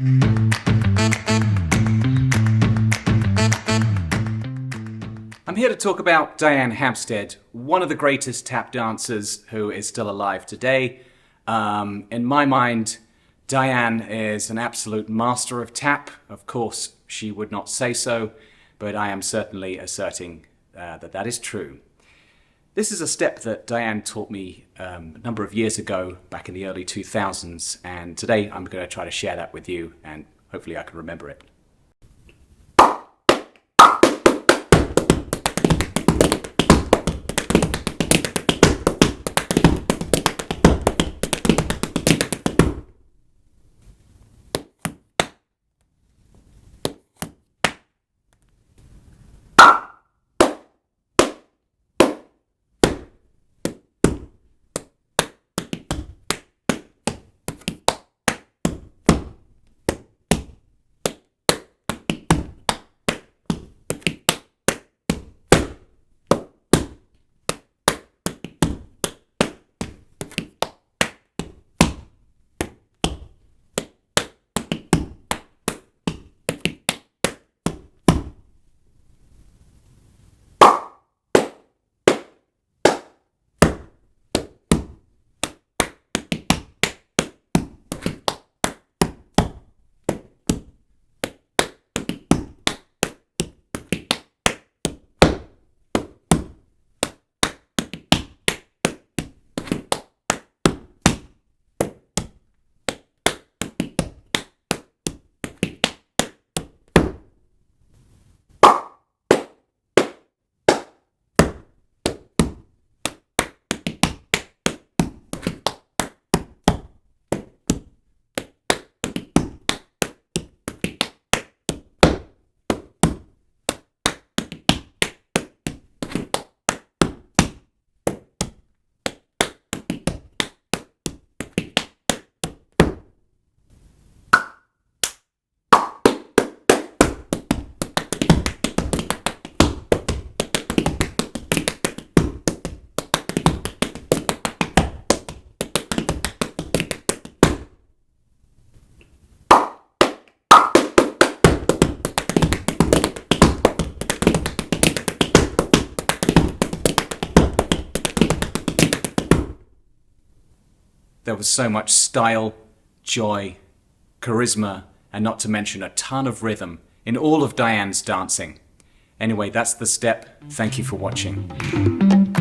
I'm here to talk about Diane Hampstead, one of the greatest tap dancers who is still alive today. In my mind, Diane is an absolute master of tap. Of course, she would not say so, but I am certainly asserting that is true. This is a step that Diane taught me a number of years ago, back in the early 2000s, and today I'm going to try to share that with you, and hopefully I can remember it. There was so much style, joy, charisma, and not to mention a ton of rhythm in all of Diane's dancing. Anyway, that's the step. Thank you for watching.